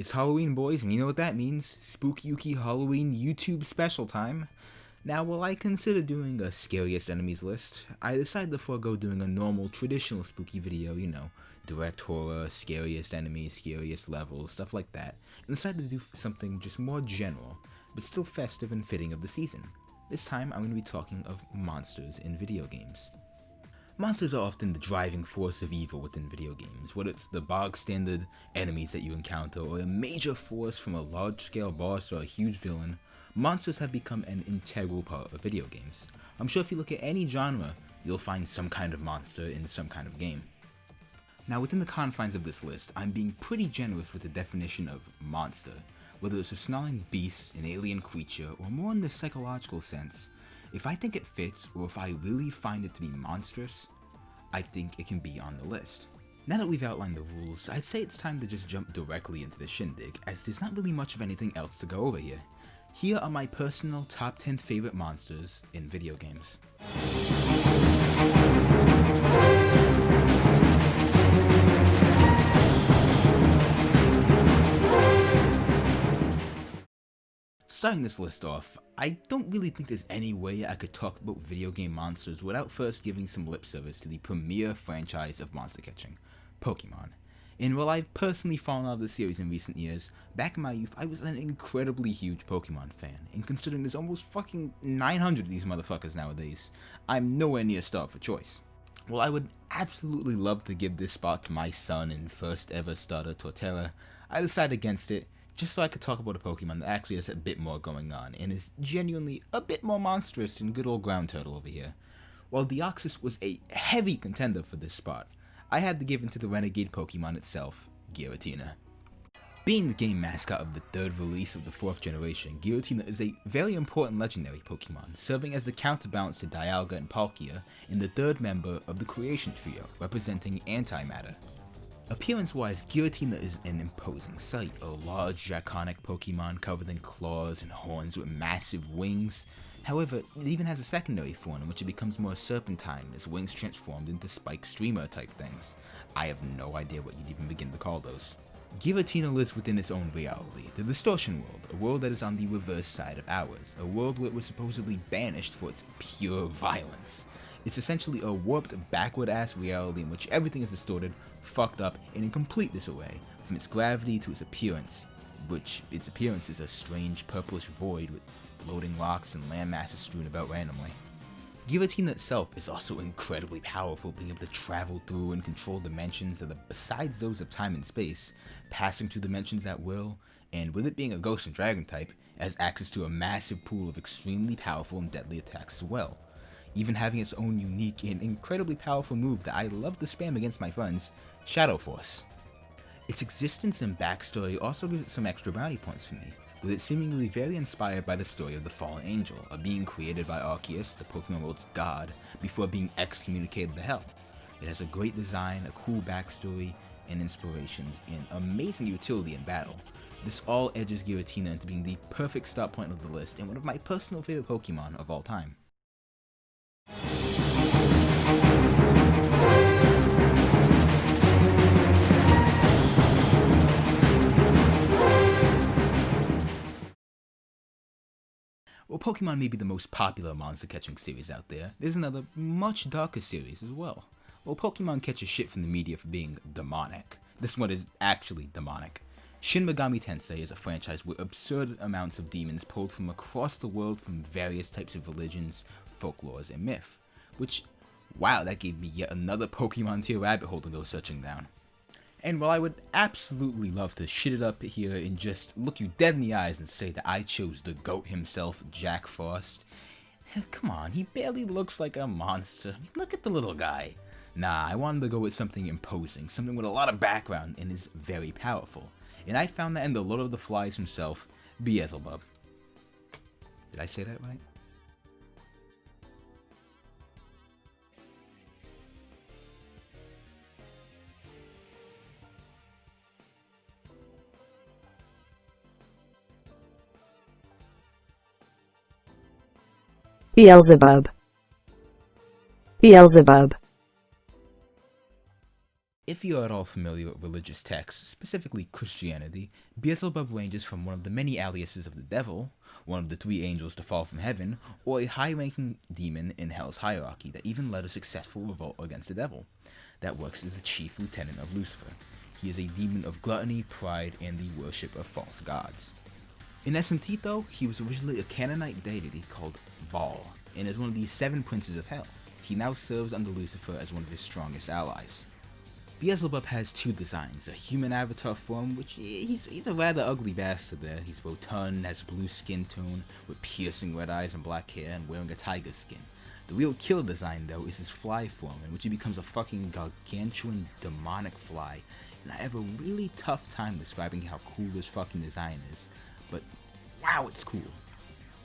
It's Halloween, boys, and you know what that means. Spooky Yuki Halloween YouTube special time. Now, while I consider doing a scariest enemies list, I decided to forego doing a normal, traditional spooky video, direct horror, scariest enemies, scariest levels, stuff like that, and decided to do something just more general, but still festive and fitting of the season. This time, I'm going to be talking of monsters in video games. Monsters are often the driving force of evil within video games, whether it's the bog standard enemies that you encounter or a major force from a large scale boss or a huge villain. Monsters have become an integral part of video games. I'm sure if you look at any genre, you'll find some kind of monster in some kind of game. Now within the confines of this list, I'm being pretty generous with the definition of monster, whether it's a snarling beast, an alien creature, or more in the psychological sense. If I think it fits, or if I really find it to be monstrous, I think it can be on the list. Now that we've outlined the rules, I'd say it's time to just jump directly into the shindig, as there's not really much of anything else to go over here. Here are my personal top 10 favorite monsters in video games. Starting this list off, I don't really think there's any way I could talk about video game monsters without first giving some lip service to the premier franchise of monster catching, Pokemon. And while I've personally fallen out of the series in recent years, back in my youth I was an incredibly huge Pokemon fan, and considering there's almost fucking 900 of these motherfuckers nowadays, I'm nowhere near starved for choice. While I would absolutely love to give this spot to my son and first ever starter Torterra, I decided against it, just so I could talk about a Pokemon that actually has a bit more going on, and is genuinely a bit more monstrous than good old Ground Turtle over here. While Deoxys was a heavy contender for this spot, I had to give in to the renegade Pokemon itself, Giratina. Being the game mascot of the third release of the 4th generation, Giratina is a very important legendary Pokemon, serving as the counterbalance to Dialga and Palkia, and the third member of the Creation Trio, representing Antimatter. Appearance-wise, Giratina is an imposing sight, a large, draconic Pokemon covered in claws and horns with massive wings. However, it even has a secondary form in which it becomes more serpentine, its wings transformed into spike streamer type things. I have no idea what you'd even begin to call those. Giratina lives within its own reality, the Distortion World, a world that is on the reverse side of ours, a world where it was supposedly banished for its pure violence. It's essentially a warped, backward-ass reality in which everything is distorted, fucked up, and in complete disarray, from its gravity to its appearance, which its appearance is a strange purplish void with floating rocks and landmasses strewn about randomly. Giratina itself is also incredibly powerful, being able to travel through and control dimensions that are besides those of time and space, passing through dimensions at will, and with it being a ghost and dragon type, it has access to a massive pool of extremely powerful and deadly attacks as well, even having its own unique and incredibly powerful move that I love to spam against my friends, Shadow Force. Its existence and backstory also gives it some extra bounty points for me, with it seemingly very inspired by the story of the Fallen Angel, a being created by Arceus, the Pokemon world's god, before being excommunicated to hell. It has a great design, a cool backstory, and inspirations, and amazing utility in battle. This all edges Giratina into being the perfect start point of the list and one of my personal favorite Pokemon of all time. While Pokemon may be the most popular monster catching series out there, there's another much darker series as well. While Pokemon catches shit from the media for being demonic, this one is actually demonic. Shin Megami Tensei is a franchise with absurd amounts of demons pulled from across the world from various types of religions, folklores, and myth. Which, wow, that gave me yet another Pokemon tier rabbit hole to go searching down. And while I would absolutely love to shit it up here and just look you dead in the eyes and say that I chose the GOAT himself, Jack Frost, come on, he barely looks like a monster. I mean, look at the little guy. Nah, I wanted to go with something imposing, something with a lot of background and is very powerful. And I found that in the Lord of the Flies himself, Beelzebub. Did I say that right? Beelzebub. Beelzebub. If you are at all familiar with religious texts, specifically Christianity, Beelzebub ranges from one of the many aliases of the devil, one of the three angels to fall from heaven, or a high-ranking demon in Hell's hierarchy that even led a successful revolt against the devil, that works as the chief lieutenant of Lucifer. He is a demon of gluttony, pride, and the worship of false gods. In SMT though, he was originally a Canaanite deity called Baal, and is one of the 7 princes of hell. He now serves under Lucifer as one of his strongest allies. Beelzebub has 2 designs, a human avatar form, which he's a rather ugly bastard there. He's rotund, has blue skin tone, with piercing red eyes and black hair, and wearing a tiger skin. The real killer design though is his fly form, in which he becomes a fucking gargantuan demonic fly, and I have a really tough time describing how cool this fucking design is, but wow, it's cool.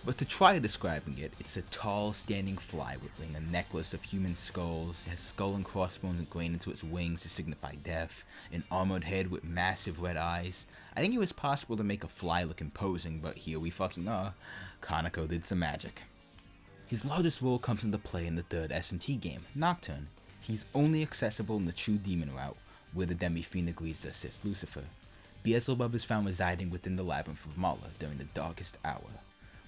But to try describing it, it's a tall, standing fly wearing a necklace of human skulls, has skull and crossbones ingrained into its wings to signify death, an armored head with massive red eyes. I think it was possible to make a fly look imposing, but here we fucking are. Conoco did some magic. His largest role comes into play in the 3rd SMT game, Nocturne. He's only accessible in the true demon route, where the Demi-Fiend agrees to assist Lucifer. Beelzebub is found residing within the Labyrinth of Mala during the darkest hour.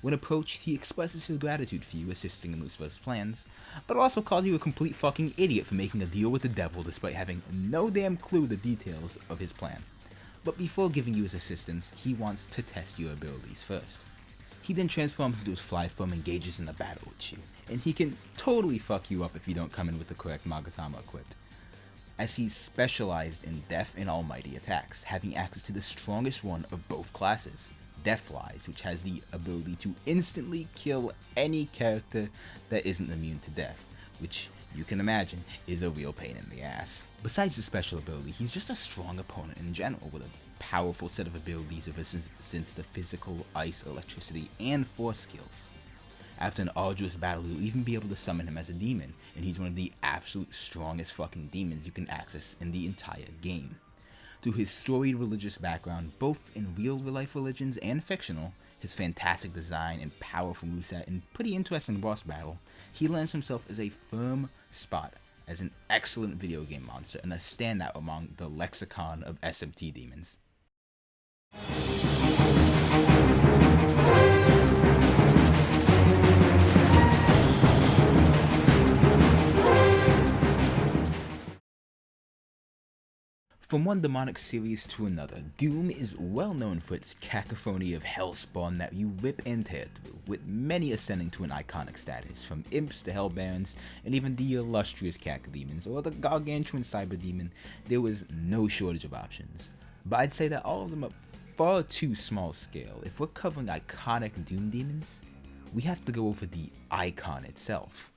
When approached, he expresses his gratitude for you assisting in Lucifer's plans, but also calls you a complete fucking idiot for making a deal with the devil despite having no damn clue the details of his plan. But before giving you his assistance, he wants to test your abilities first. He then transforms into his fly form and engages in a battle with you, and he can totally fuck you up if you don't come in with the correct Magatama equipped, as he's specialized in Death and Almighty attacks, having access to the strongest one of both classes. Death Flies, which has the ability to instantly kill any character that isn't immune to death, which you can imagine is a real pain in the ass. Besides the special ability, he's just a strong opponent in general, with a powerful set of abilities of resistance to physical, ice, electricity, and force skills. After an arduous battle, you'll even be able to summon him as a demon, and he's one of the absolute strongest fucking demons you can access in the entire game. Through his storied religious background, both in real-life religions and fictional, his fantastic design and powerful moveset and pretty interesting boss battle, he lands himself as a firm spot as an excellent video game monster and a standout among the lexicon of SMT demons. From one demonic series to another, Doom is well known for its cacophony of hellspawn that you rip and tear through, with many ascending to an iconic status, from imps to hellbarons, and even the illustrious cacodemons or the gargantuan cyberdemon. There was no shortage of options, but I'd say that all of them are far too small scale. If we're covering iconic Doom demons, we have to go over the icon itself.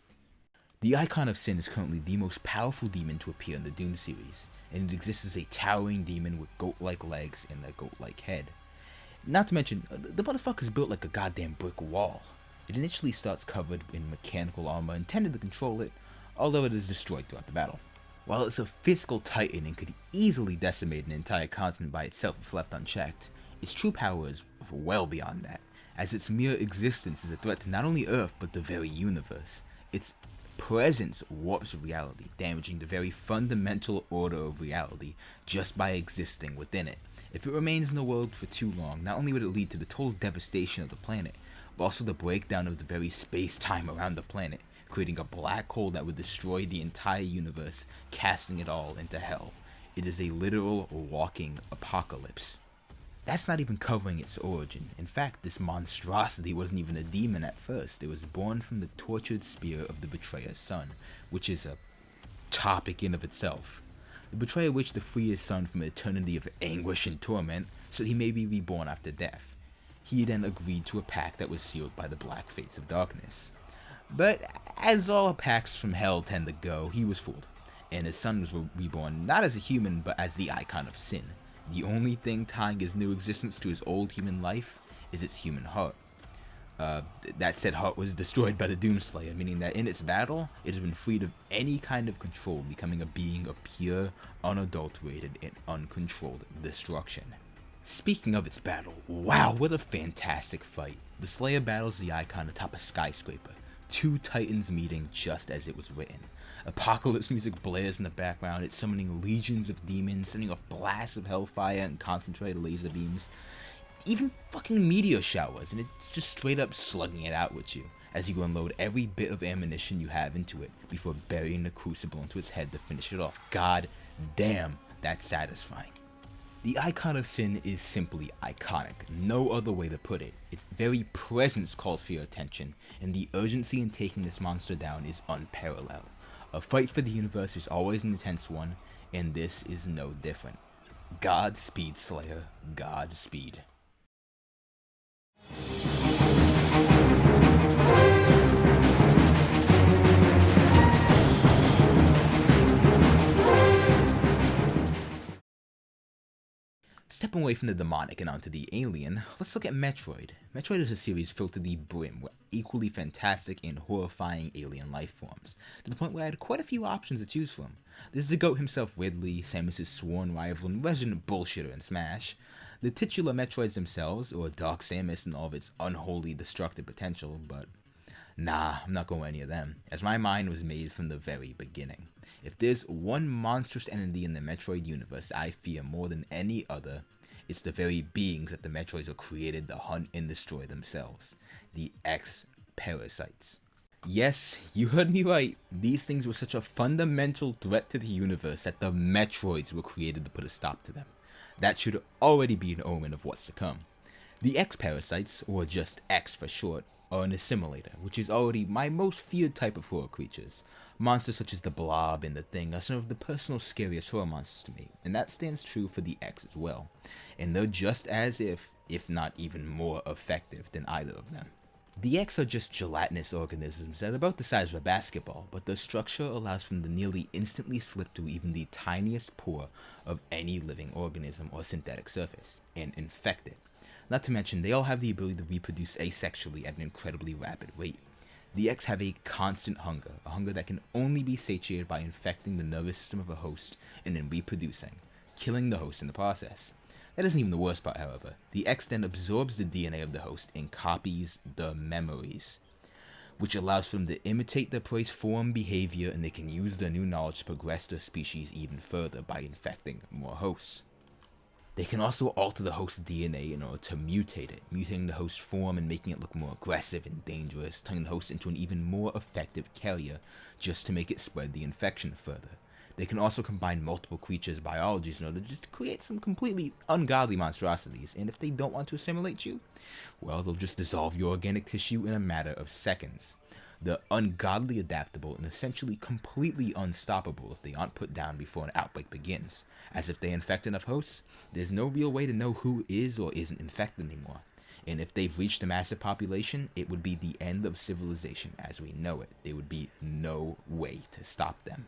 The Icon of Sin is currently the most powerful demon to appear in the Doom series, and it exists as a towering demon with goat-like legs and a goat-like head. Not to mention, the motherfucker's built like a goddamn brick wall. It initially starts covered in mechanical armor intended to control it, although it is destroyed throughout the battle. While it's a physical titan and could easily decimate an entire continent by itself if left unchecked, its true power is well beyond that, as its mere existence is a threat to not only Earth but the very universe. Its presence warps reality, damaging the very fundamental order of reality just by existing within it. If it remains in the world for too long, not only would it lead to the total devastation of the planet, but also the breakdown of the very space-time around the planet, creating a black hole that would destroy the entire universe, casting it all into hell. It is a literal walking apocalypse. That's not even covering its origin. In fact, this monstrosity wasn't even a demon at first. It was born from the tortured spear of the betrayer's son, which is a topic in of itself. The betrayer wished to free his son from an eternity of anguish and torment, so he may be reborn after death. He then agreed to a pact that was sealed by the black fates of darkness. But as all pacts from hell tend to go, he was fooled, and his son was reborn not as a human, but as the Icon of Sin. The only thing tying his new existence to his old human life is its human heart. That said heart was destroyed by the Doomslayer, meaning that in its battle, it has been freed of any kind of control, becoming a being of pure, unadulterated, and uncontrolled destruction. Speaking of its battle, wow, what a fantastic fight. The Slayer battles the Icon atop a skyscraper, 2 titans meeting just as it was written. Apocalypse music blares in the background. It's summoning legions of demons, sending off blasts of hellfire and concentrated laser beams. Even fucking meteor showers, and it's just straight up slugging it out with you as you unload every bit of ammunition you have into it before burying the crucible into its head to finish it off. God damn, that's satisfying. The icon of sin is simply iconic, no other way to put it. Its very presence calls for your attention, and the urgency in taking this monster down is unparalleled. A fight for the universe is always an intense one, and this is no different. Godspeed, Slayer, Godspeed. Stepping away from the demonic and onto the alien, let's look at Metroid. Metroid is a series filled to the brim with equally fantastic and horrifying alien life forms, to the point where I had quite a few options to choose from. There's the GOAT himself, Ridley, Samus' sworn rival and resident bullshitter in Smash, the titular Metroids themselves, or Dark Samus and all of its unholy destructive potential, but nah, I'm not going with any of them, as my mind was made from the very beginning. If there's one monstrous entity in the Metroid universe I fear more than any other, it's the very beings that the Metroids were created to hunt and destroy themselves. The X-Parasites. Yes, you heard me right. These things were such a fundamental threat to the universe that the Metroids were created to put a stop to them. That should already be an omen of what's to come. The X-Parasites, or just X for short, are an assimilator, which is already my most feared type of horror creatures. Monsters such as the Blob and the Thing are some of the personal scariest horror monsters to me, and that stands true for the X as well. And they're just as if not even more effective than either of them. The X are just gelatinous organisms that are about the size of a basketball, but their structure allows for them to nearly instantly slip through even the tiniest pore of any living organism or synthetic surface, and infect it. Not to mention, they all have the ability to reproduce asexually at an incredibly rapid rate. The X have a constant hunger, a hunger that can only be satiated by infecting the nervous system of a host and then reproducing, killing the host in the process. That isn't even the worst part, however. The X then absorbs the DNA of the host and copies the memories, which allows for them to imitate their prey's form, behavior, and they can use their new knowledge to progress their species even further by infecting more hosts. They can also alter the host's DNA in order to mutate it, mutating the host's form and making it look more aggressive and dangerous, turning the host into an even more effective carrier just to make it spread the infection further. They can also combine multiple creatures' biologies in order just to create some completely ungodly monstrosities, and if they don't want to assimilate you, well, they'll just dissolve your organic tissue in a matter of seconds. They're ungodly adaptable and essentially completely unstoppable if they aren't put down before an outbreak begins, as if they infect enough hosts, there's no real way to know who is or isn't infected anymore. And if they've reached a massive population, it would be the end of civilization as we know it. There would be no way to stop them.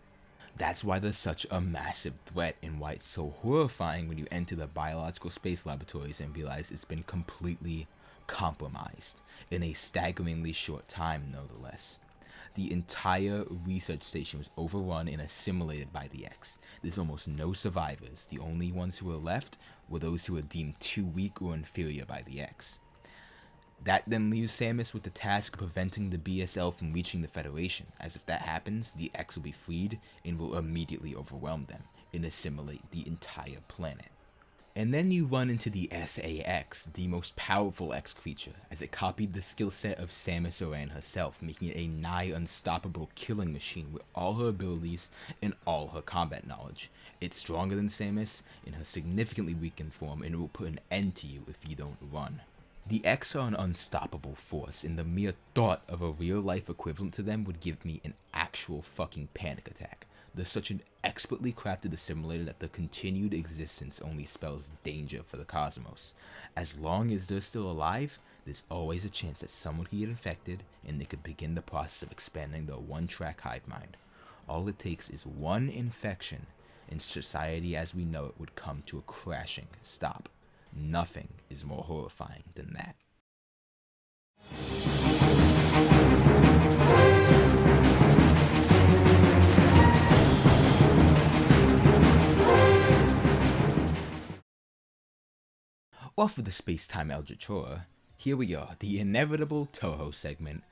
That's why they're such a massive threat and why it's so horrifying when you enter the biological space laboratories and realize it's been completely compromised in a staggeringly short time, nonetheless. The entire research station was overrun and assimilated by the X. There's almost no survivors. The only ones who were left were those who were deemed too weak or inferior by the X. That then leaves Samus with the task of preventing the BSL from reaching the Federation, as if that happens, the X will be freed and will immediately overwhelm them and assimilate the entire planet. And then you run into the SAX, the most powerful X creature, as it copied the skill set of Samus Aran herself, making it a nigh unstoppable killing machine with all her abilities and all her combat knowledge. It's stronger than Samus in her significantly weakened form, and it will put an end to you if you don't run. The X are an unstoppable force, and the mere thought of a real-life equivalent to them would give me an actual fucking panic attack. They're such an expertly crafted assimilator that their continued existence only spells danger for the cosmos. As long as they're still alive, there's always a chance that someone could get infected, and they could begin the process of expanding their one-track hive mind. All it takes is one infection, and society as we know it would come to a crashing stop. Nothing is more horrifying than that. Off of the space-time Eldritch horror, here we are, the inevitable Touhou segment,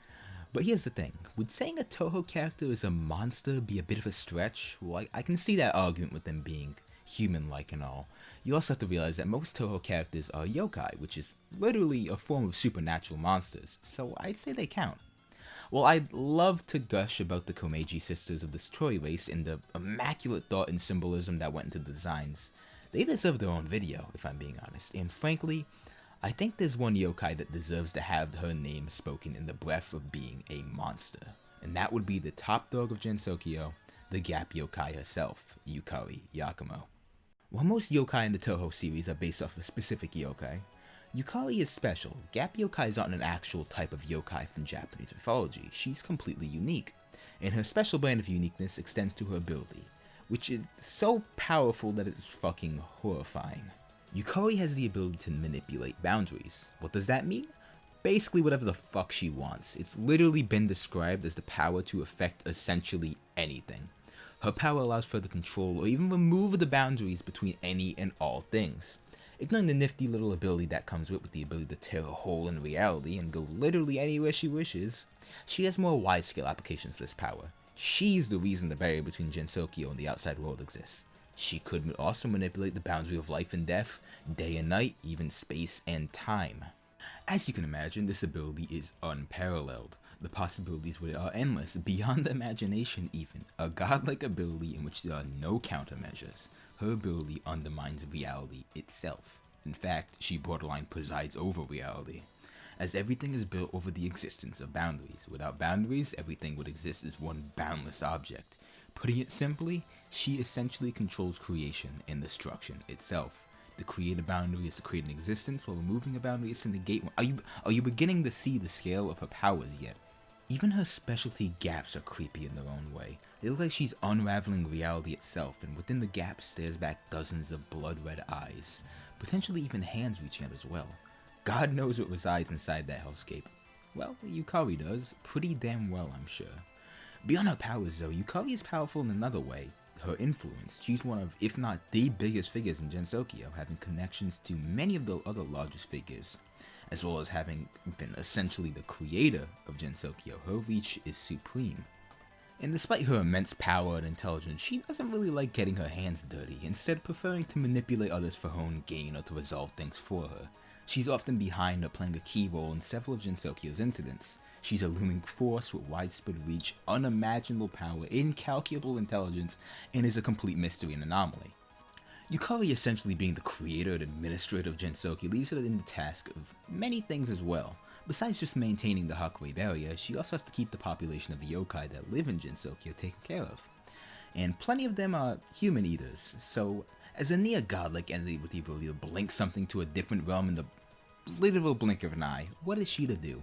But here's the thing, would saying a Touhou character is a monster be a bit of a stretch? Well, I can see that argument with them being human-like and all. You also have to realize that most Touhou characters are yokai, which is literally a form of supernatural monsters, so I'd say they count. Well, I'd love to gush about the Komeiji sisters of this toy race and the immaculate thought and symbolism that went into the designs. They deserve their own video, if I'm being honest, and frankly, I think there's one yokai that deserves to have her name spoken in the breath of being a monster, and that would be the top dog of Gensokyo, the Gap yokai herself, Yukari Yakumo. While most yokai in the Touhou series are based off a specific yokai, Yukari is special. Gap yokais aren't an actual type of yokai from Japanese mythology. She's completely unique, and her special brand of uniqueness extends to her ability, which is so powerful that it's fucking horrifying. Yukari has the ability to manipulate boundaries. What does that mean? Basically whatever the fuck she wants. It's literally been described as the power to affect essentially anything. Her power allows for her to control or even remove the boundaries between any and all things. Ignoring the nifty little ability that comes with the ability to tear a hole in reality and go literally anywhere she wishes, she has more wide-scale applications for this power. She's the reason the barrier between Gensokyo and the outside world exists. She could also manipulate the boundary of life and death, day and night, even space and time. As you can imagine, this ability is unparalleled. The possibilities with it are endless, beyond imagination even. A godlike ability in which there are no countermeasures. Her ability undermines reality itself. In fact, she borderline presides over reality, as everything is built over the existence of boundaries. Without boundaries, everything would exist as one boundless object. Putting it simply, she essentially controls creation and destruction itself. To create a boundary is to create an existence, while removing a boundary is to negate one. Are you beginning to see the scale of her powers yet? Even her specialty gaps are creepy in their own way. They look like she's unraveling reality itself, and within the gaps stares back dozens of blood-red eyes, potentially even hands reaching out as well. God knows what resides inside that hellscape. Well, Yukari does, pretty damn well, I'm sure. Beyond her powers though, Yukari is powerful in another way, her influence. She's one of, if not the biggest figures in Gensokyo, having connections to many of the other largest figures. As well as having been essentially the creator of Gensokyo, her reach is supreme. And despite her immense power and intelligence, she doesn't really like getting her hands dirty, instead preferring to manipulate others for her own gain or to resolve things for her. She's often behind or playing a key role in several of Gensokyo's incidents. She's a looming force with widespread reach, unimaginable power, incalculable intelligence, and is a complete mystery and anomaly. Yukari essentially being the creator and administrator of Gensokyo leaves her in the task of many things as well. Besides just maintaining the Hakuei barrier, she also has to keep the population of the yokai that live in Gensokyo taken care of. And plenty of them are human eaters, so as a near godlike entity with the ability to blink something to a different realm in the literal blink of an eye, what is she to do?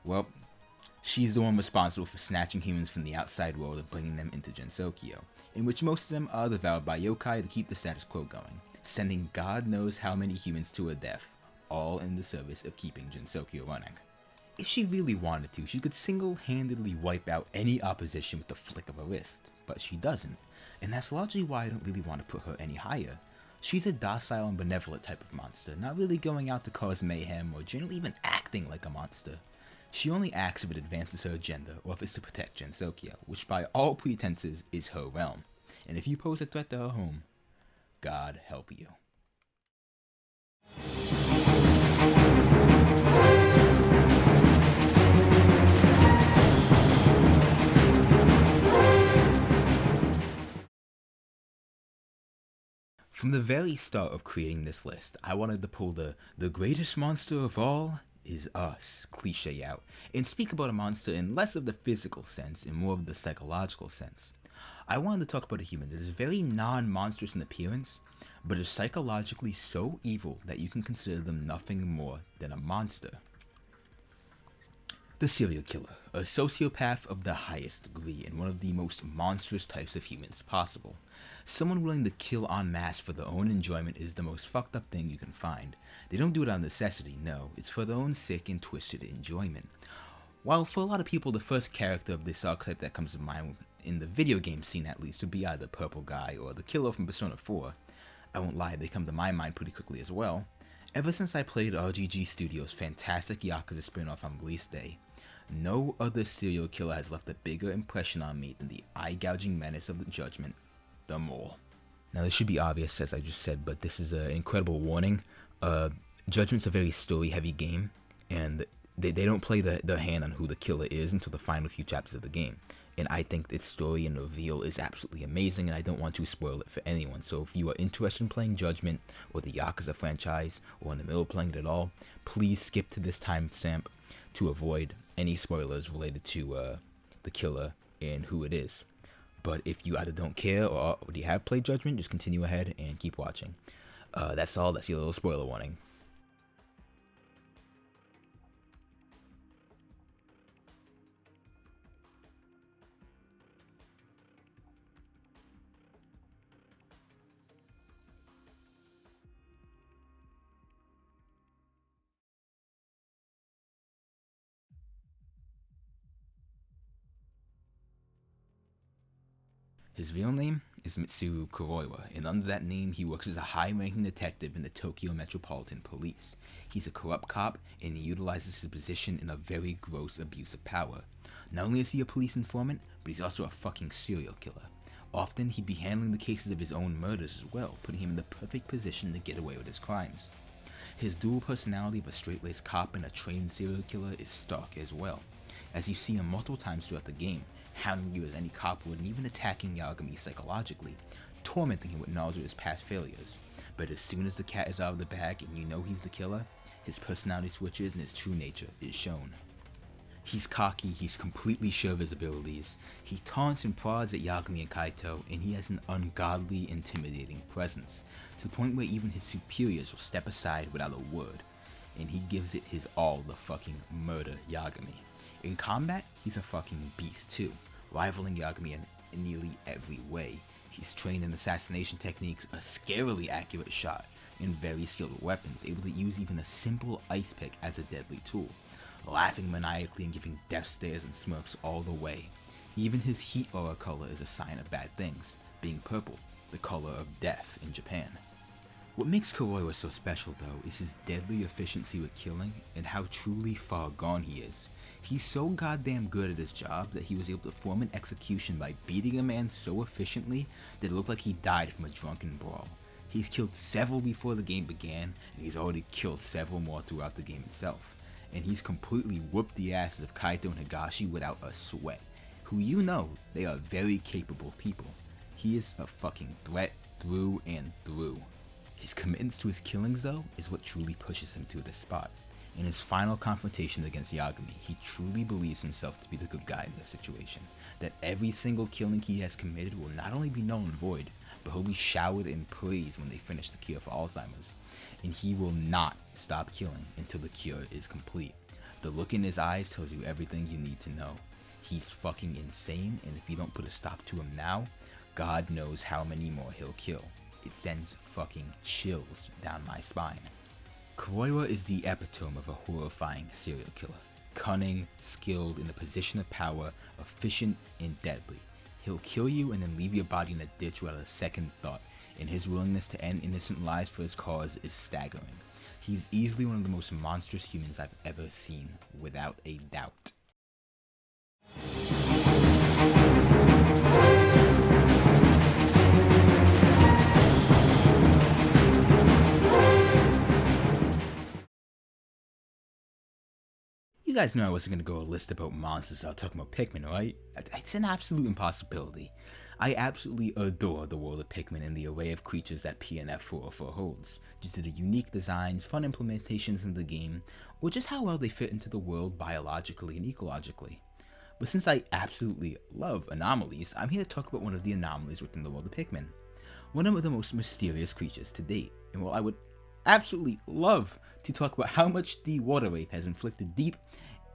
Well, she's the one responsible for snatching humans from the outside world and bringing them into Gensokyo, in which most of them are devoured by yokai to keep the status quo going, sending God knows how many humans to a death, all in the service of keeping Gensokyo running. If she really wanted to, she could single-handedly wipe out any opposition with the flick of a wrist, but she doesn't, and that's largely why I don't really want to put her any higher. She's a docile and benevolent type of monster, not really going out to cause mayhem or generally even acting like a monster. She only acts if it advances her agenda or if it's to protect Gensokyo, which by all pretenses is her realm. And if you pose a threat to her home, God help you. From the very start of creating this list, I wanted to pull the greatest monster of all is us cliche out, and speak about a monster in less of the physical sense and more of the psychological sense. I wanted to talk about a human that is very non-monstrous in appearance, but is psychologically so evil that you can consider them nothing more than a monster. The serial killer, a sociopath of the highest degree and one of the most monstrous types of humans possible. Someone willing to kill en masse for their own enjoyment is the most fucked up thing you can find. They don't do it out of necessity, no, it's for their own sick and twisted enjoyment. While for a lot of people the first character of this archetype that comes to mind, in the video game scene at least, would be either Purple Guy or the killer from Persona 4, I won't lie, they come to my mind pretty quickly as well. Ever since I played RGG Studios' fantastic Yakuza spin-off on release day, No other serial killer has left a bigger impression on me than the eye-gouging menace of the Judgment, the Mole. Now this should be obvious as I just said, but this is an incredible warning. Judgment's a very story-heavy game, and they don't play the hand on who the killer is until the final few chapters of the game. And I think its story and reveal is absolutely amazing, and I don't want to spoil it for anyone. So if you are interested in playing Judgment, or the Yakuza franchise, or in the middle of playing it at all, please skip to this timestamp to avoid any spoilers related to the killer and who it is. But if you either don't care or already have played Judgment, just continue ahead and keep watching. That's all. That's your little spoiler warning. His real name is Mitsuru Kuroiwa, and under that name he works as a high-ranking detective in the Tokyo Metropolitan Police. He's a corrupt cop, and he utilizes his position in a very gross abuse of power. Not only is he a police informant, but he's also a fucking serial killer. Often he'd be handling the cases of his own murders as well, putting him in the perfect position to get away with his crimes. His dual personality of a straight-laced cop and a trained serial killer is stark as well, as you see him multiple times throughout the game, hounding you as any cop would, and even attacking Yagami psychologically, tormenting him with knowledge of his past failures. But as soon as the cat is out of the bag and you know he's the killer, his personality switches and his true nature is shown. He's cocky, he's completely sure of his abilities, he taunts and prods at Yagami and Kaito, and he has an ungodly, intimidating presence, to the point where even his superiors will step aside without a word, and he gives it his all to fucking murder Yagami. In combat, he's a fucking beast too, rivaling Yagami in nearly every way. He's trained in assassination techniques, a scarily accurate shot, and very skilled with weapons, able to use even a simple ice pick as a deadly tool, laughing maniacally and giving death stares and smirks all the way. Even his heat aura color is a sign of bad things, being purple, the color of death in Japan. What makes Kuroiwa so special though is his deadly efficiency with killing and how truly far gone he is. He's so goddamn good at his job that he was able to form an execution by beating a man so efficiently that it looked like he died from a drunken brawl. He's killed several before the game began, and he's already killed several more throughout the game itself. And he's completely whooped the asses of Kaito and Higashi without a sweat, who you know they are very capable people. He is a fucking threat through and through. His commitments to his killings though is what truly pushes him to this spot. In his final confrontation against Yagami, he truly believes himself to be the good guy in this situation, that every single killing he has committed will not only be null and void, but he'll be showered in praise when they finish the cure for Alzheimer's, and he will not stop killing until the cure is complete. The look in his eyes tells you everything you need to know. He's fucking insane, and if you don't put a stop to him now, God knows how many more he'll kill. It sends fucking chills down my spine. Kuroiwa is the epitome of a horrifying serial killer. Cunning, skilled, in a position of power, efficient, and deadly. He'll kill you and then leave your body in a ditch without a second thought, and his willingness to end innocent lives for his cause is staggering. He's easily one of the most monstrous humans I've ever seen, without a doubt. You guys know I wasn't going to go a list about monsters without talking about Pikmin, right? It's an absolute impossibility. I absolutely adore the world of Pikmin and the array of creatures that PNF 404 holds, due to the unique designs, fun implementations in the game, or just how well they fit into the world biologically and ecologically. But since I absolutely love anomalies, I'm here to talk about one of the anomalies within the world of Pikmin. One of the most mysterious creatures to date, and while I would absolutely love to talk about how much the Water Wraith has inflicted deep,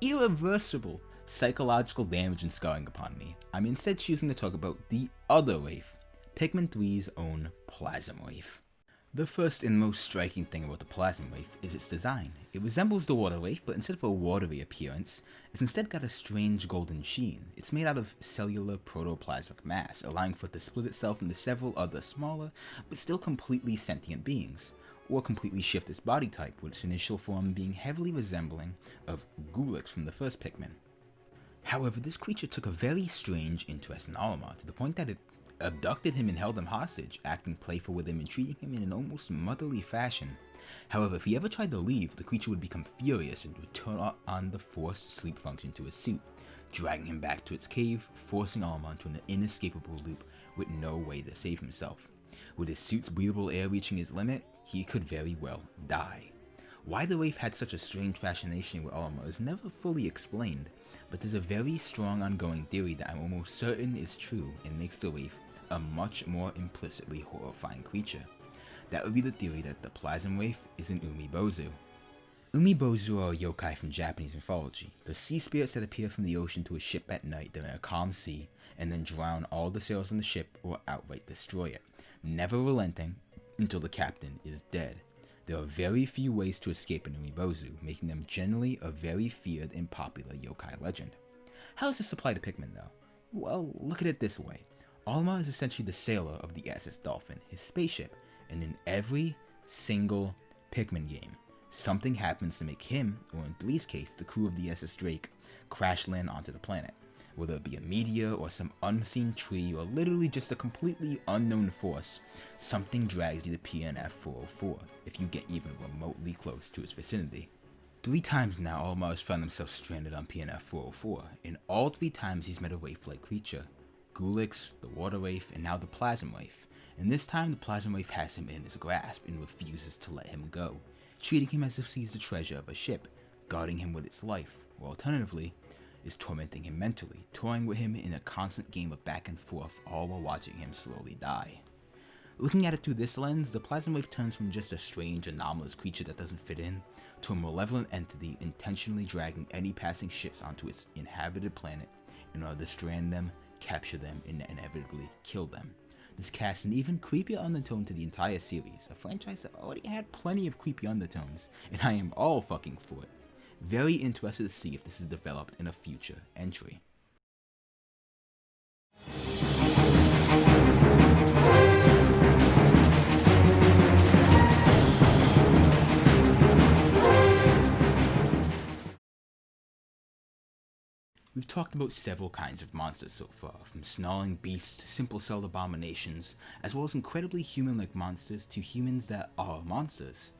irreversible psychological damage and scarring upon me, I'm instead choosing to talk about the other Wraith, Pikmin 3's own Plasm Wraith. The first and most striking thing about the Plasm Wraith is its design. It resembles the Water Wraith, but instead of a watery appearance, it's instead got a strange golden sheen. It's made out of cellular protoplasmic mass, allowing for it to split itself into several other smaller, but still completely sentient beings, or completely shift its body type, with its initial form being heavily resembling of Gulix from the first Pikmin. However, this creature took a very strange interest in Olimar, to the point that it abducted him and held him hostage, acting playful with him and treating him in an almost motherly fashion. However, if he ever tried to leave, the creature would become furious and would turn on the forced sleep function to his suit, dragging him back to its cave, forcing Olimar into an inescapable loop with no way to save himself. With his suit's breathable air reaching its limit, he could very well die. Why the Wraith had such a strange fascination with Olimar is never fully explained, but there's a very strong ongoing theory that I'm almost certain is true and makes the Wraith a much more implicitly horrifying creature. That would be the theory that the Plasm Wraith is an Umibozu. Umibozu are a yokai from Japanese mythology, the sea spirits that appear from the ocean to a ship at night during a calm sea, and then drown all the sails on the ship or outright destroy it, never relenting until the captain is dead. There are very few ways to escape an Umibozu, making them generally a very feared and popular yokai legend. How does this apply to Pikmin though? Well, look at it this way. Olimar is essentially the sailor of the SS Dolphin, his spaceship, and in every single Pikmin game, something happens to make him, or in 3's case, the crew of the SS Drake, crash land onto the planet. Whether it be a meteor or some unseen tree or literally just a completely unknown force, something drags you to PNF 404 if you get even remotely close to its vicinity. 3 times now Olimar has found himself stranded on PNF 404, and all 3 times he's met a Wraith-like creature. Gulix, the Water Wraith, and now the Plasm Wraith. And this time the Plasm Wraith has him in his grasp and refuses to let him go, treating him as if he's the treasure of a ship, guarding him with its life, or alternatively, is tormenting him mentally, toying with him in a constant game of back and forth, all while watching him slowly die. Looking at it through this lens, the Plasm Wraith turns from just a strange, anomalous creature that doesn't fit in, to a malevolent entity intentionally dragging any passing ships onto its inhabited planet in order to strand them, capture them, and inevitably kill them. This casts an even creepier undertone to the entire series, a franchise that already had plenty of creepy undertones, and I am all fucking for it. Very interested to see if this is developed in a future entry. We've talked about several kinds of monsters so far, from snarling beasts to simple-celled abominations, as well as incredibly human-like monsters to humans that are monsters.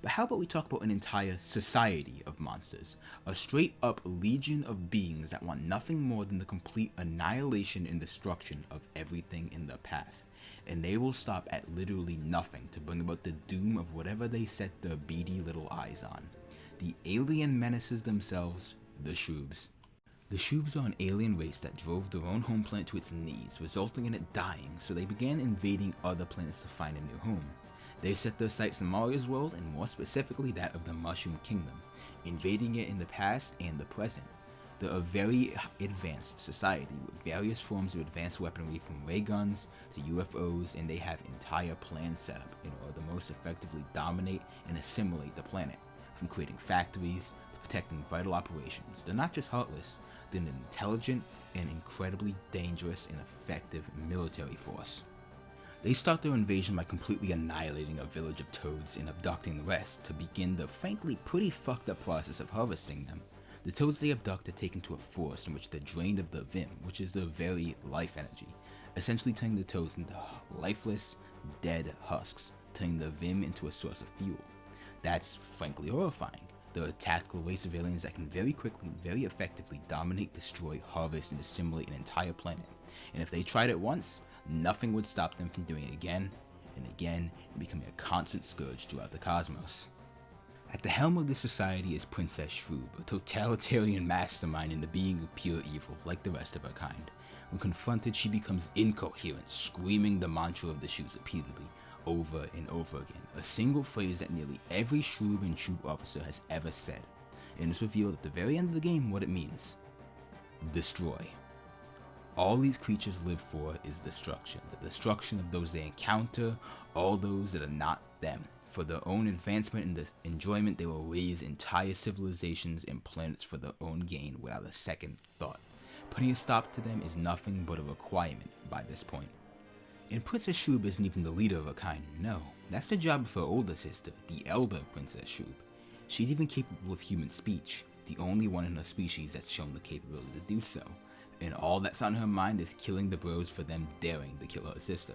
But how about we talk about an entire society of monsters, a straight-up legion of beings that want nothing more than the complete annihilation and destruction of everything in their path, and they will stop at literally nothing to bring about the doom of whatever they set their beady little eyes on. The alien menaces themselves, the Shroobs. The Shroobs are an alien race that drove their own home planet to its knees, resulting in it dying, so they began invading other planets to find a new home. They set their sights on Mario's world, and more specifically that of the Mushroom Kingdom, invading it in the past and the present. They're a very advanced society, with various forms of advanced weaponry from ray guns to UFOs, and they have entire plans set up in order to most effectively dominate and assimilate the planet, from creating factories to protecting vital operations. They're not just heartless, they're an intelligent and incredibly dangerous and effective military force. They start their invasion by completely annihilating a village of toads and abducting the rest to begin the frankly pretty fucked up process of harvesting them. The toads they abduct are taken to a forest in which they're drained of their vim, which is their very life energy, essentially turning the toads into lifeless, dead husks, turning their vim into a source of fuel. That's frankly horrifying. They're a tactical race of aliens that can very quickly, very effectively dominate, destroy, harvest, and assimilate an entire planet. And if they tried it once, nothing would stop them from doing it again and again and becoming a constant scourge throughout the cosmos. At the helm of this society is Princess Shroob, a totalitarian mastermind and a being of pure evil, like the rest of her kind. When confronted, she becomes incoherent, screaming the mantra of the Shroobs repeatedly, over and over again, a single phrase that nearly every Shroob and Shroob officer has ever said, and it's revealed at the very end of the game what it means: destroy. All these creatures live for is destruction, the destruction of those they encounter, all those that are not them. For their own advancement and enjoyment, they will raise entire civilizations and planets for their own gain without a second thought. Putting a stop to them is nothing but a requirement by this point. And Princess Shroob isn't even the leader of her kind, no. That's the job of her older sister, the elder Princess Shroob. She's even capable of human speech, the only one in her species that's shown the capability to do so, and all that's on her mind is killing the bros for them daring to kill her sister.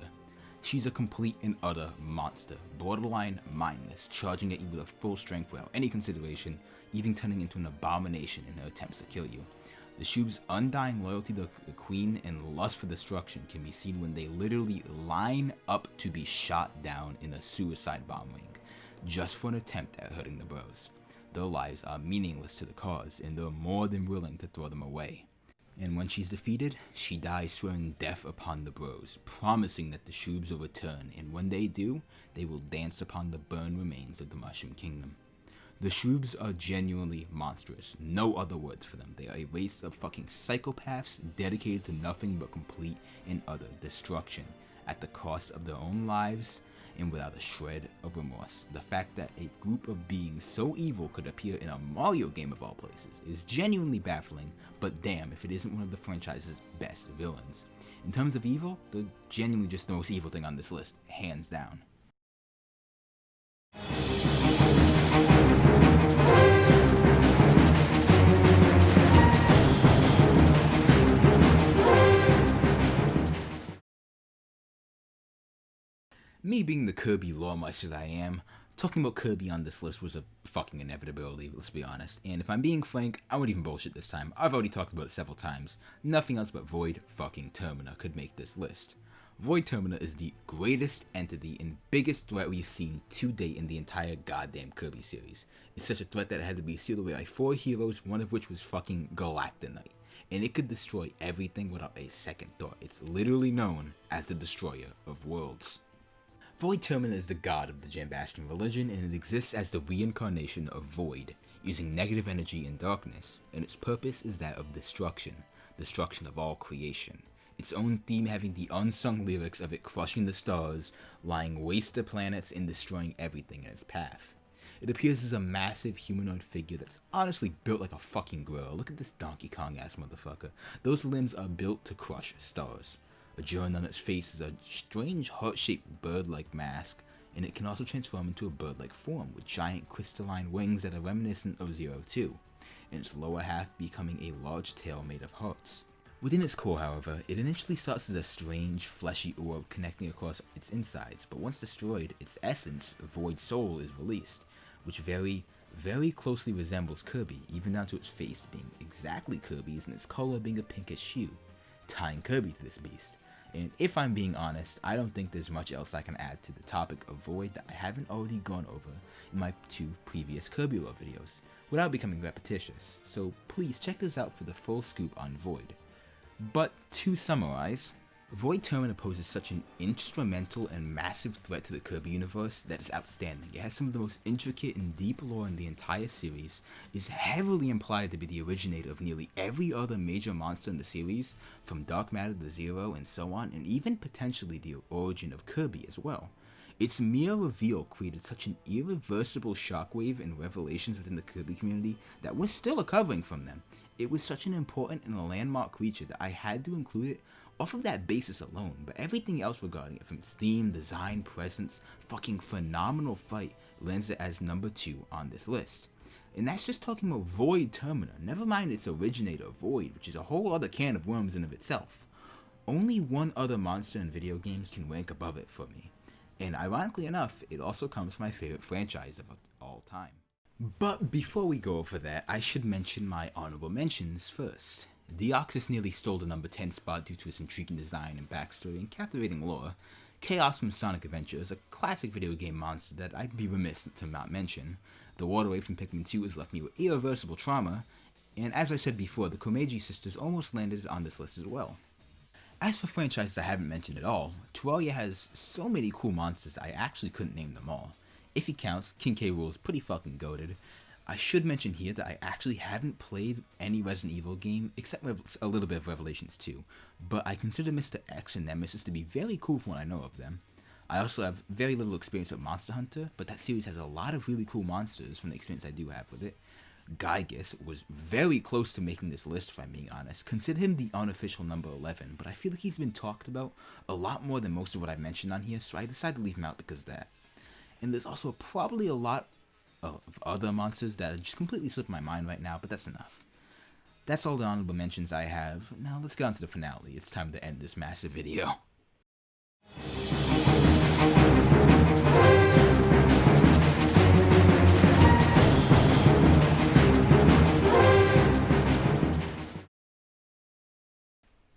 She's a complete and utter monster, borderline mindless, charging at you with a full strength without any consideration, even turning into an abomination in her attempts to kill you. The Shoob's undying loyalty to the queen and lust for destruction can be seen when they literally line up to be shot down in a suicide bomb ring, just for an attempt at hurting the bros. Their lives are meaningless to the cause, and they're more than willing to throw them away. And when she's defeated, she dies swearing death upon the bros, promising that the Shoobs will return, and when they do, they will dance upon the burned remains of the Mushroom Kingdom. The Shoobs are genuinely monstrous, no other words for them. They are a race of fucking psychopaths dedicated to nothing but complete and utter destruction, at the cost of their own lives and without a shred of remorse. The fact that a group of beings so evil could appear in a Mario game of all places is genuinely baffling, but damn if it isn't one of the franchise's best villains. In terms of evil, they're genuinely just the most evil thing on this list, hands down. Me being the Kirby lore meister that I am, talking about Kirby on this list was a fucking inevitability, let's be honest. And if I'm being frank, I won't even bullshit this time. I've already talked about it several times. Nothing else but Void fucking Termina could make this list. Void Termina is the greatest entity and biggest threat we've seen to date in the entire goddamn Kirby series. It's such a threat that it had to be sealed away by 4 heroes, one of which was fucking Galactonite. And it could destroy everything without a second thought. It's literally known as the Destroyer of Worlds. Void Termina is the god of the Jambastian religion, and it exists as the reincarnation of Void, using negative energy and darkness, and its purpose is that of destruction of all creation. Its own theme having the unsung lyrics of it crushing the stars, lying waste to planets, and destroying everything in its path. It appears as a massive humanoid figure that's honestly built like a fucking gorilla. Look at this Donkey Kong ass motherfucker. Those limbs are built to crush stars. Adjoined on its face is a strange heart-shaped bird-like mask, and it can also transform into a bird-like form with giant crystalline wings that are reminiscent of Zero 2, and its lower half becoming a large tail made of hearts. Within its core, however, it initially starts as a strange, fleshy orb connecting across its insides, but once destroyed, its essence, Void Soul, is released, which very closely resembles Kirby, even down to its face being exactly Kirby's and its color being a pinkish hue, tying Kirby to this beast. And if I'm being honest, I don't think there's much else I can add to the topic of Void that I haven't already gone over in my 2 previous Kirby lore videos, without becoming repetitious, so please check this out for the full scoop on Void. But to summarize, Void Termina poses such an instrumental and massive threat to the Kirby universe that is outstanding. It has some of the most intricate and deep lore in the entire series, is heavily implied to be the originator of nearly every other major monster in the series, from Dark Matter to Zero and so on, and even potentially the origin of Kirby as well. Its mere reveal created such an irreversible shockwave and revelations within the Kirby community that we're still recovering from them. It was such an important and a landmark creature that I had to include it off of that basis alone, but everything else regarding it, from its theme, design, presence, fucking phenomenal fight, lands it as number 2 on this list. And that's just talking about Void Termina, never mind its originator, Void, which is a whole other can of worms in of itself. Only one other monster in video games can rank above it for me, and ironically enough, it also comes from my favorite franchise of all time. But before we go over that, I should mention my honorable mentions first. Deoxys nearly stole the number 10 spot due to its intriguing design and backstory and captivating lore. Chaos from Sonic Adventure is a classic video game monster that I'd be remiss to not mention. The waterway from Pikmin 2 has left me with irreversible trauma, and as I said before, the Komeiji sisters almost landed on this list as well. As for franchises I haven't mentioned at all, Terraria has so many cool monsters I actually couldn't name them all. If he counts, King K. Rool is pretty fucking goated. I should mention here that I actually haven't played any Resident Evil game except a little bit of Revelations 2, but I consider Mr. X and Nemesis to be very cool from what I know of them. I also have very little experience with Monster Hunter, but that series has a lot of really cool monsters from the experience I do have with it. Gygus was very close to making this list if I'm being honest. Consider him the unofficial number 11, but I feel like he's been talked about a lot more than most of what I mentioned on here, so I decided to leave him out because of that. And there's also probably a lot of other monsters that just completely slipped my mind right now, but that's enough. That's all the honorable mentions I have. Now let's get on to the finale. It's time to end this massive video.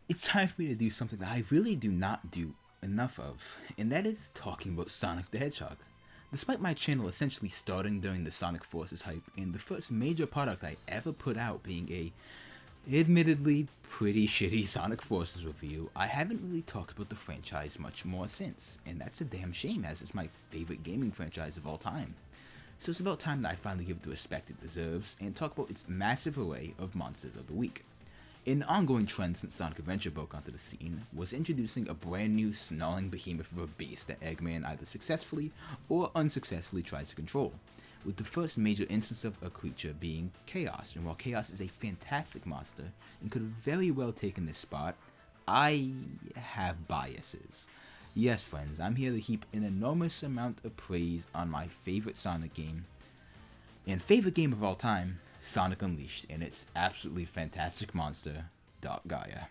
It's time for me to do something that I really do not do enough of, and that is talking about Sonic the Hedgehog. Despite my channel essentially starting during the Sonic Forces hype, and the first major product I ever put out being a admittedly pretty shitty Sonic Forces review, I haven't really talked about the franchise much more since, and that's a damn shame as it's my favorite gaming franchise of all time. So it's about time that I finally give it the respect it deserves, and talk about its massive array of monsters of the week. An ongoing trend since Sonic Adventure broke onto the scene was introducing a brand new snarling behemoth of a beast that Eggman either successfully or unsuccessfully tries to control, with the first major instance of a creature being Chaos. And while Chaos is a fantastic monster and could have very well taken this spot, I have biases. Yes friends, I'm here to heap an enormous amount of praise on my favorite Sonic game, and favorite game of all time, Sonic Unleashed, and its absolutely fantastic monster, Dark Gaia.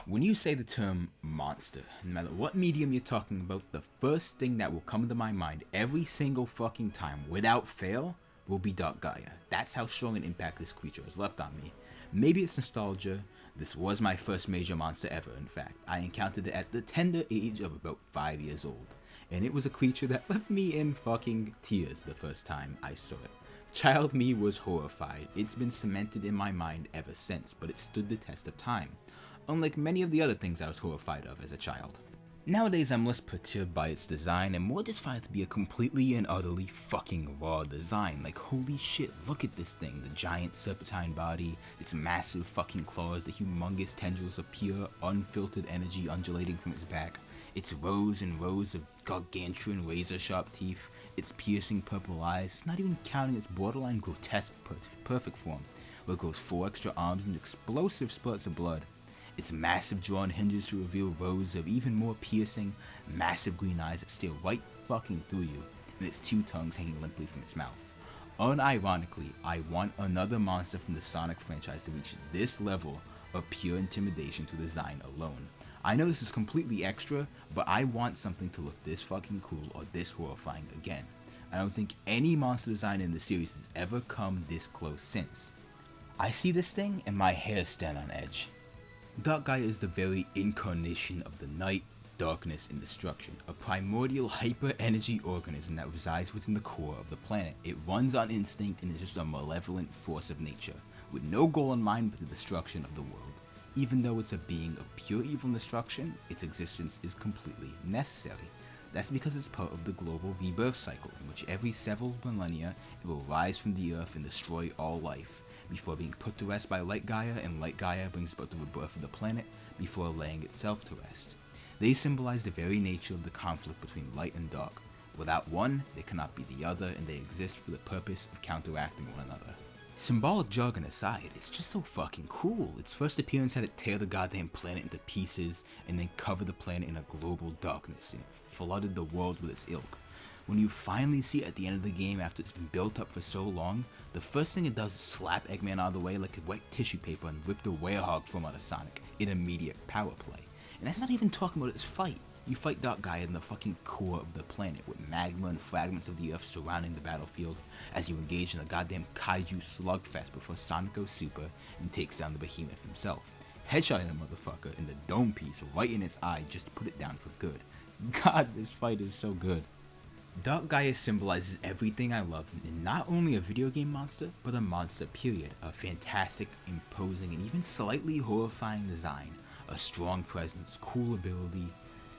When you say the term monster, no matter what medium you're talking about, the first thing that will come to my mind every single fucking time, without fail, will be Dark Gaia. That's how strong an impact this creature has left on me. Maybe it's nostalgia. This was my first major monster ever, in fact. I encountered it at the tender age of about 5 years old, and it was a creature that left me in fucking tears the first time I saw it. Child me was horrified. It's been cemented in my mind ever since, but it stood the test of time, unlike many of the other things I was horrified of as a child. Nowadays I'm less perturbed by its design and more just find it to be a completely and utterly fucking raw design. Like, holy shit, look at this thing, the giant serpentine body, its massive fucking claws, the humongous tendrils of pure, unfiltered energy undulating from its back, its rows and rows of gargantuan razor-sharp teeth, its piercing purple eyes. It's not even counting its borderline grotesque perfect form, where it grows 4 extra arms and explosive spurts of blood. Its massive jaw and hinges to reveal rows of even more piercing, massive green eyes that stare right fucking through you, and its 2 tongues hanging limply from its mouth. Unironically, I want another monster from the Sonic franchise to reach this level of pure intimidation to design alone. I know this is completely extra, but I want something to look this fucking cool or this horrifying again. I don't think any monster design in the series has ever come this close since. I see this thing and my hair stand on edge. Dark Gaia is the very incarnation of the night, darkness, and destruction, a primordial hyper-energy organism that resides within the core of the planet. It runs on instinct and is just a malevolent force of nature, with no goal in mind but the destruction of the world. Even though it's a being of pure evil and destruction, its existence is completely necessary. That's because it's part of the global rebirth cycle, in which every several millennia it will rise from the earth and destroy all life, before being put to rest by Light Gaia, and Light Gaia brings about the rebirth of the planet before laying itself to rest. They symbolize the very nature of the conflict between light and dark. Without one, there cannot be the other, and they exist for the purpose of counteracting one another. Symbolic jargon aside, it's just so fucking cool. Its first appearance had it tear the goddamn planet into pieces and then cover the planet in a global darkness, and it flooded the world with its ilk. When you finally see it at the end of the game after it's been built up for so long, the first thing it does is slap Eggman out of the way like a wet tissue paper and rip the werehog from out of Sonic in immediate power play. And that's not even talking about its fight. You fight Dark Gaia in the fucking core of the planet, with magma and fragments of the earth surrounding the battlefield as you engage in a goddamn kaiju slugfest before Sonic goes super and takes down the behemoth himself, headshotting the motherfucker in the dome piece right in its eye just to put it down for good. God, this fight is so good. Dark Gaia symbolizes everything I love in not only a video game monster, but a monster period. A fantastic, imposing, and even slightly horrifying design, a strong presence, cool ability,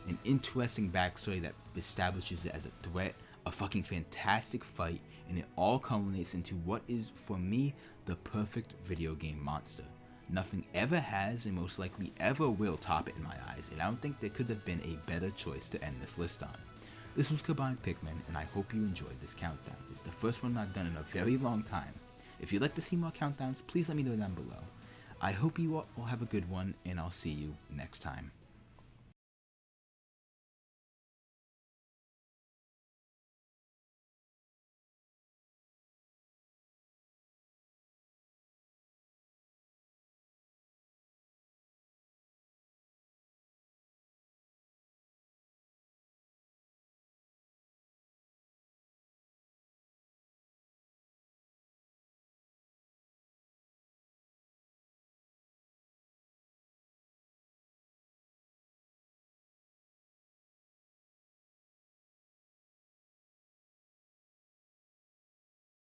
an interesting backstory that establishes it as a threat, a fucking fantastic fight, and it all culminates into what is, for me, the perfect video game monster. Nothing ever has and most likely ever will top it in my eyes, and I don't think there could have been a better choice to end this list on. This was Kirbonic Pikmin, and I hope you enjoyed this countdown. It's the first one I've done in a very long time. If you'd like to see more countdowns, please let me know down below. I hope you all have a good one, and I'll see you next time.